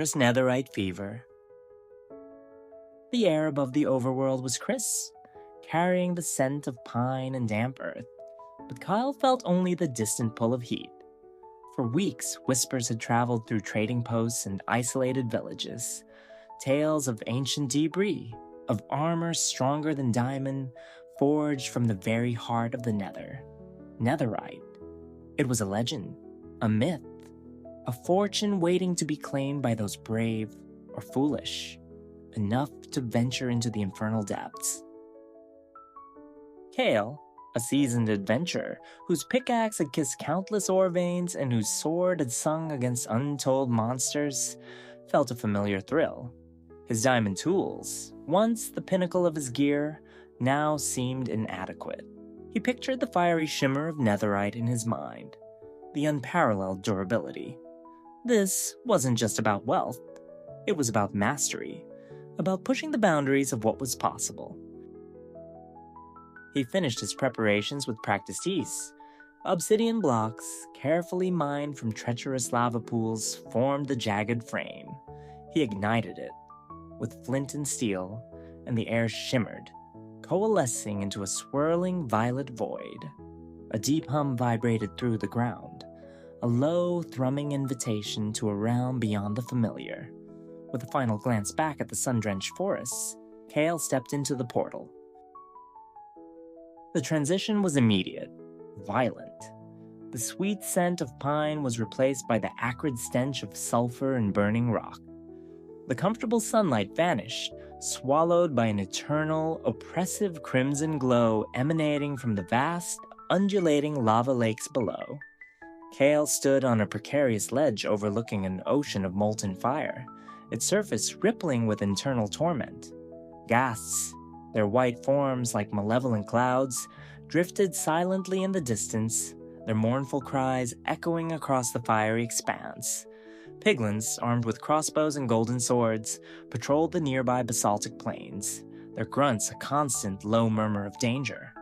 There's netherite fever. The air above the overworld was crisp, carrying the scent of pine and damp earth, but Kyle felt only the distant pull of heat. For weeks, whispers had traveled through trading posts and isolated villages, tales of ancient debris, of armor stronger than diamond, forged from the very heart of the nether. Netherite. It was a legend, a myth, a fortune waiting to be claimed by those brave or foolish, enough to venture into the infernal depths. Kale, a seasoned adventurer whose pickaxe had kissed countless ore veins and whose sword had sung against untold monsters, felt a familiar thrill. His diamond tools, once the pinnacle of his gear, now seemed inadequate. He pictured the fiery shimmer of netherite in his mind, the unparalleled durability. This wasn't just about wealth, it was about mastery, about pushing the boundaries of what was possible. He finished his preparations with practiced ease. Obsidian blocks, carefully mined from treacherous lava pools, formed the jagged frame. He ignited it with flint and steel, and the air shimmered, coalescing into a swirling violet void. A deep hum vibrated through the ground, a low, thrumming invitation to a realm beyond the familiar. With a final glance back at the sun-drenched forests, Kale stepped into the portal. The transition was immediate, violent. The sweet scent of pine was replaced by the acrid stench of sulfur and burning rock. The comfortable sunlight vanished, swallowed by an eternal, oppressive crimson glow emanating from the vast, undulating lava lakes below. Kale stood on a precarious ledge overlooking an ocean of molten fire, its surface rippling with internal torment. Ghasts, their white forms like malevolent clouds, drifted silently in the distance, their mournful cries echoing across the fiery expanse. Piglins, armed with crossbows and golden swords, patrolled the nearby basaltic plains, their grunts a constant low murmur of danger.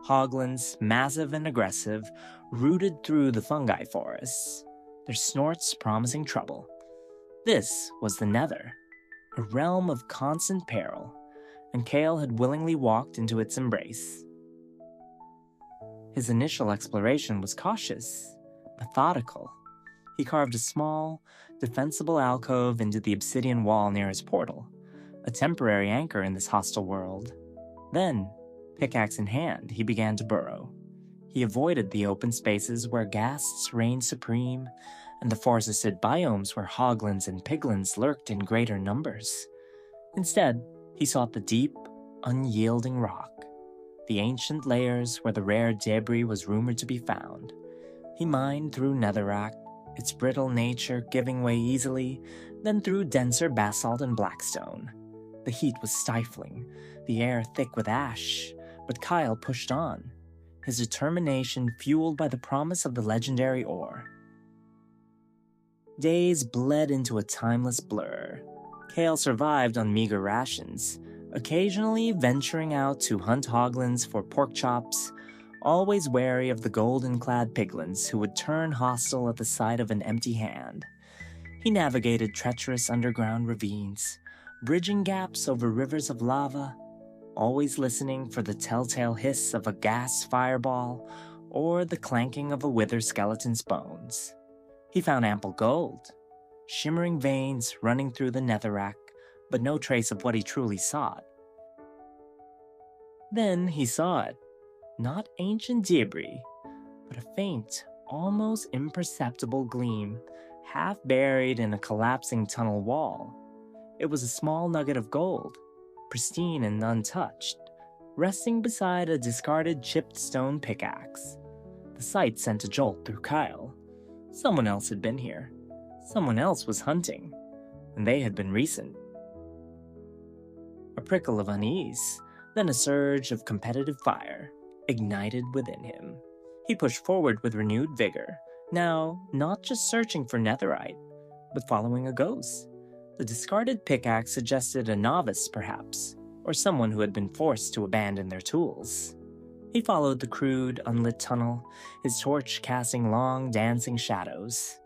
Hoglins, massive and aggressive, rooted through the fungi forests, their snorts promising trouble. This was the Nether, a realm of constant peril, and Kale had willingly walked into its embrace. His initial exploration was cautious, methodical. He carved a small, defensible alcove into the obsidian wall near his portal, a temporary anchor in this hostile world. Then, pickaxe in hand, he began to burrow. He avoided the open spaces where ghasts reigned supreme, and the forested biomes where hoglins and piglins lurked in greater numbers. Instead, he sought the deep, unyielding rock, the ancient layers where the rare debris was rumored to be found. He mined through netherrack, its brittle nature giving way easily, then through denser basalt and blackstone. The heat was stifling, the air thick with ash, but Kyle pushed on, his determination fueled by the promise of the legendary ore. Days bled into a timeless blur. Kale survived on meager rations, occasionally venturing out to hunt hoglins for pork chops, always wary of the golden-clad piglins who would turn hostile at the sight of an empty hand. He navigated treacherous underground ravines, bridging gaps over rivers of lava, always listening for the telltale hiss of a gas fireball or the clanking of a withered skeleton's bones. He found ample gold, shimmering veins running through the netherrack, but no trace of what he truly sought. Then he saw it. Not ancient debris, but a faint, almost imperceptible gleam, half buried in a collapsing tunnel wall. It was a small nugget of gold, pristine and untouched, resting beside a discarded chipped stone pickaxe. The sight sent a jolt through Kyle. Someone else had been here. Someone else was hunting, and they had been recent. A prickle of unease, then a surge of competitive fire, ignited within him. He pushed forward with renewed vigor, now not just searching for netherite, but following a ghost. The discarded pickaxe suggested a novice, perhaps, or someone who had been forced to abandon their tools. He followed the crude, unlit tunnel, his torch casting long, dancing shadows.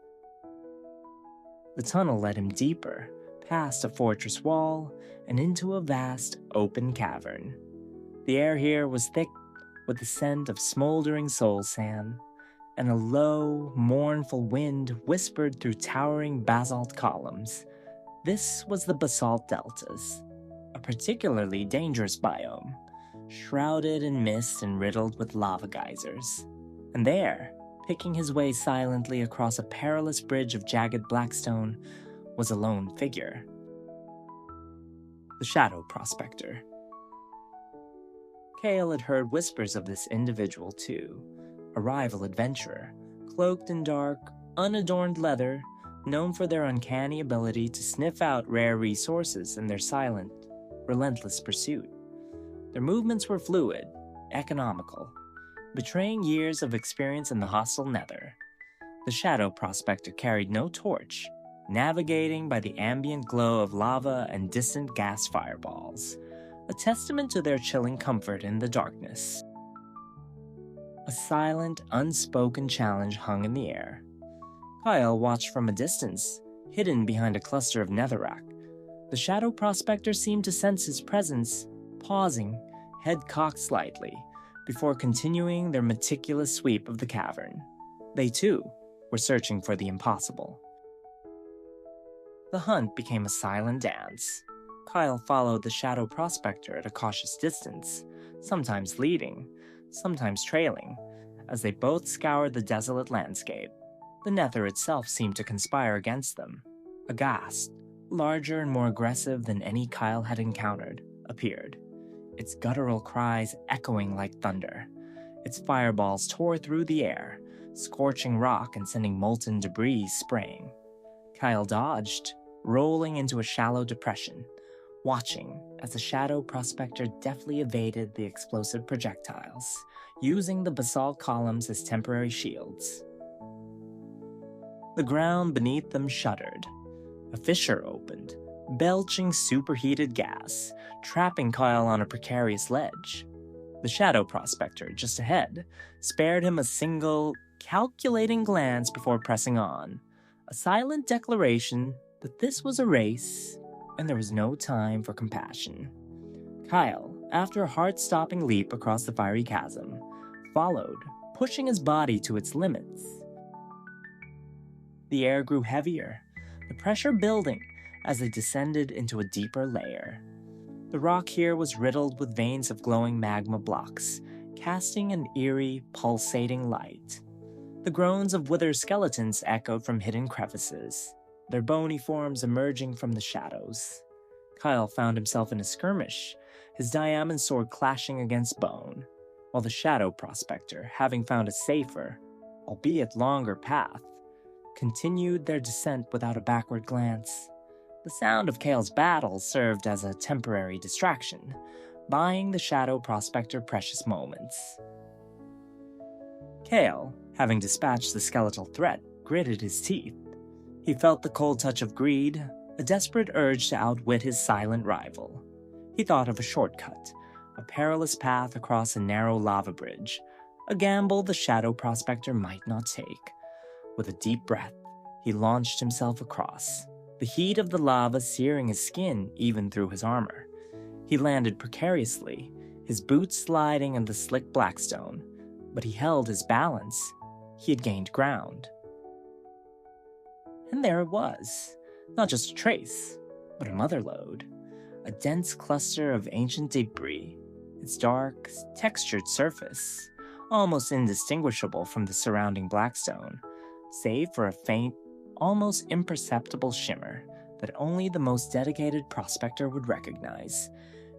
The tunnel led him deeper, past a fortress wall, and into a vast, open cavern. The air here was thick with the scent of smoldering soul sand, and a low, mournful wind whispered through towering basalt columns. This was the Basalt Deltas, a particularly dangerous biome, shrouded in mist and riddled with lava geysers. And there, picking his way silently across a perilous bridge of jagged blackstone, was a lone figure. The Shadow Prospector. Kale had heard whispers of this individual too, a rival adventurer, cloaked in dark, unadorned leather, known for their uncanny ability to sniff out rare resources in their silent, relentless pursuit. Their movements were fluid, economical, betraying years of experience in the hostile Nether. The Shadow Prospector carried no torch, navigating by the ambient glow of lava and distant gas fireballs, a testament to their chilling comfort in the darkness. A silent, unspoken challenge hung in the air. Kyle watched from a distance, hidden behind a cluster of netherrack. The Shadow Prospector seemed to sense his presence, pausing, head cocked slightly, before continuing their meticulous sweep of the cavern. They, too, were searching for the impossible. The hunt became a silent dance. Kyle followed the Shadow Prospector at a cautious distance, sometimes leading, sometimes trailing, as they both scoured the desolate landscape. The Nether itself seemed to conspire against them. A ghast, larger and more aggressive than any Kyle had encountered, appeared, its guttural cries echoing like thunder. Its fireballs tore through the air, scorching rock and sending molten debris spraying. Kyle dodged, rolling into a shallow depression, watching as the Shadow Prospector deftly evaded the explosive projectiles, using the basalt columns as temporary shields. The ground beneath them shuddered. A fissure opened, belching superheated gas, trapping Kyle on a precarious ledge. The Shadow Prospector, just ahead, spared him a single, calculating glance before pressing on, a silent declaration that this was a race, and there was no time for compassion. Kyle, after a heart-stopping leap across the fiery chasm, followed, pushing his body to its limits. The air grew heavier, the pressure building as they descended into a deeper layer. The rock here was riddled with veins of glowing magma blocks, casting an eerie, pulsating light. The groans of withered skeletons echoed from hidden crevices, their bony forms emerging from the shadows. Kyle found himself in a skirmish, his diamond sword clashing against bone, while the Shadow Prospector, having found a safer, albeit longer path, continued their descent without a backward glance. The sound of Kale's battle served as a temporary distraction, buying the Shadow Prospector precious moments. Kale, having dispatched the skeletal threat, gritted his teeth. He felt the cold touch of greed, a desperate urge to outwit his silent rival. He thought of a shortcut, a perilous path across a narrow lava bridge, a gamble the Shadow Prospector might not take. With a deep breath, he launched himself across, the heat of the lava searing his skin even through his armor. He landed precariously, his boots sliding in the slick blackstone, but he held his balance. He had gained ground. And there it was, not just a trace, but a motherlode, a dense cluster of ancient debris, its dark, textured surface, almost indistinguishable from the surrounding blackstone, save for a faint, almost imperceptible shimmer that only the most dedicated prospector would recognize.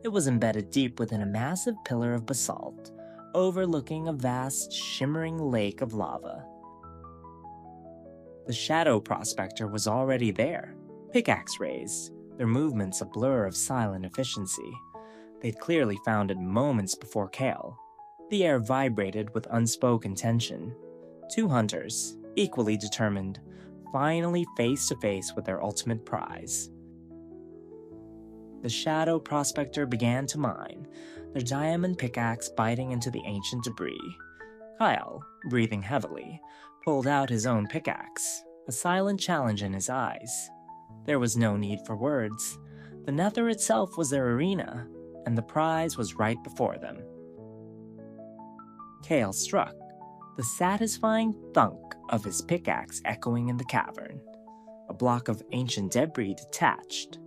It was embedded deep within a massive pillar of basalt, overlooking a vast, shimmering lake of lava. The Shadow Prospector was already there, pickaxe raised, their movements a blur of silent efficiency. They'd clearly found it moments before Kale. The air vibrated with unspoken tension. Two hunters, equally determined, finally face to face with their ultimate prize. The Shadow Prospector began to mine, their diamond pickaxe biting into the ancient debris. Kyle, breathing heavily, pulled out his own pickaxe, a silent challenge in his eyes. There was no need for words. The Nether itself was their arena, and the prize was right before them. Kale struck, the satisfying thunk of his pickaxe echoing in the cavern. A block of ancient debris detached,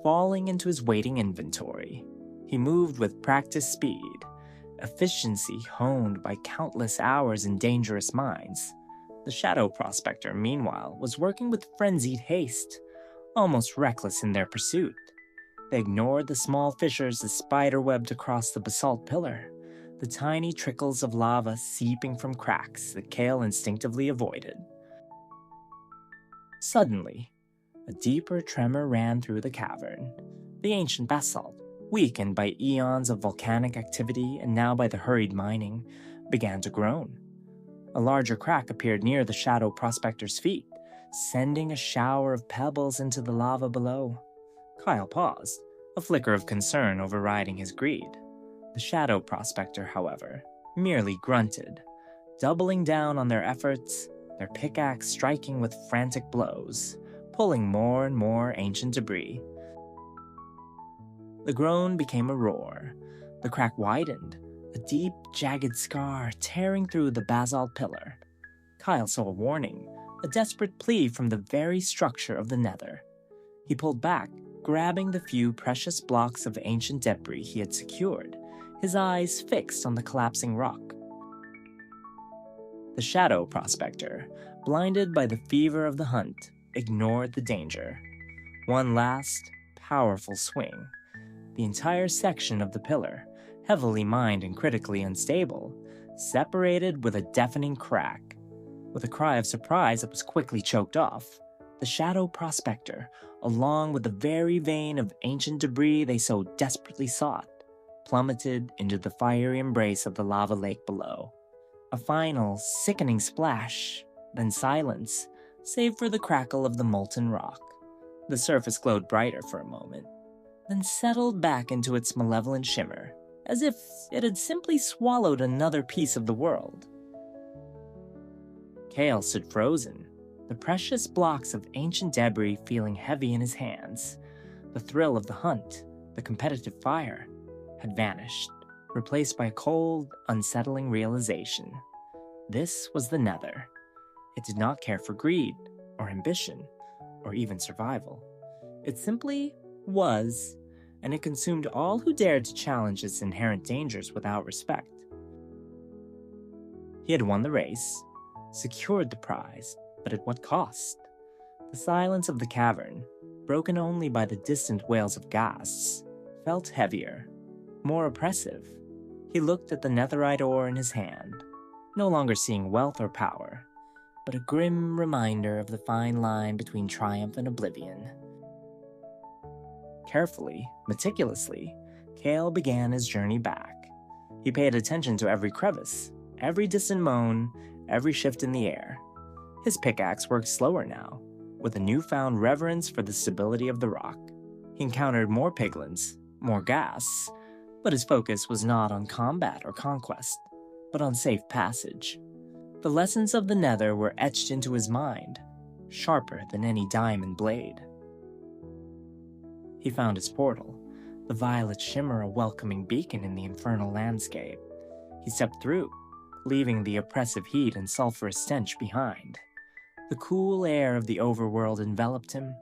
falling into his waiting inventory. He moved with practiced speed, efficiency honed by countless hours in dangerous mines. The Shadow Prospector, meanwhile, was working with frenzied haste, almost reckless in their pursuit. They ignored the small fissures that spiderwebbed across the basalt pillar, the tiny trickles of lava seeping from cracks that Kale instinctively avoided. Suddenly, a deeper tremor ran through the cavern. The ancient basalt, weakened by eons of volcanic activity and now by the hurried mining, began to groan. A larger crack appeared near the Shadow Prospector's feet, sending a shower of pebbles into the lava below. Kyle paused, a flicker of concern overriding his greed. The Shadow Prospector, however, merely grunted, doubling down on their efforts, their pickaxe striking with frantic blows, pulling more and more ancient debris. The groan became a roar. The crack widened, a deep, jagged scar tearing through the basalt pillar. Kyle saw a warning, a desperate plea from the very structure of the Nether. He pulled back, grabbing the few precious blocks of ancient debris he had secured, his eyes fixed on the collapsing rock. The Shadow Prospector, blinded by the fever of the hunt, ignored the danger. One last, powerful swing. The entire section of the pillar, heavily mined and critically unstable, separated with a deafening crack. With a cry of surprise that was quickly choked off, the Shadow Prospector, along with the very vein of ancient debris they so desperately sought, plummeted into the fiery embrace of the lava lake below. A final, sickening splash, then silence, save for the crackle of the molten rock. The surface glowed brighter for a moment, then settled back into its malevolent shimmer, as if it had simply swallowed another piece of the world. Kale stood frozen, the precious blocks of ancient debris feeling heavy in his hands. The thrill of the hunt, the competitive fire, had vanished, replaced by a cold, unsettling realization. This was the Nether. It did not care for greed, or ambition, or even survival. It simply was, and it consumed all who dared to challenge its inherent dangers without respect. He had won the race, secured the prize, but at what cost? The silence of the cavern, broken only by the distant wails of ghasts, felt heavier, more oppressive. He looked at the netherite ore in his hand, no longer seeing wealth or power, but a grim reminder of the fine line between triumph and oblivion. Carefully, meticulously, Kale began his journey back. He paid attention to every crevice, every distant moan, every shift in the air. His pickaxe worked slower now, with a newfound reverence for the stability of the rock. He encountered more piglins, more ghasts, but his focus was not on combat or conquest, but on safe passage. The lessons of the Nether were etched into his mind, sharper than any diamond blade. He found his portal, the violet shimmer a welcoming beacon in the infernal landscape. He stepped through, leaving the oppressive heat and sulphurous stench behind. The cool air of the overworld enveloped him,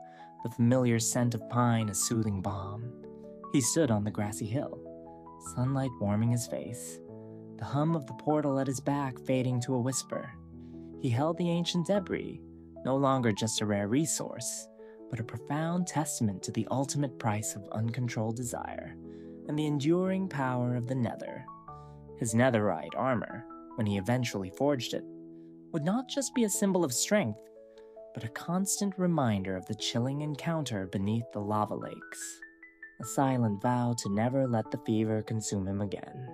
the familiar scent of pine a soothing balm. He stood on the grassy hill, sunlight warming his face, the hum of the portal at his back fading to a whisper. He held the ancient debris, no longer just a rare resource, but a profound testament to the ultimate price of uncontrolled desire and the enduring power of the Nether. His netherite armor, when he eventually forged it, would not just be a symbol of strength, but a constant reminder of the chilling encounter beneath the lava lakes, a silent vow to never let the fever consume him again.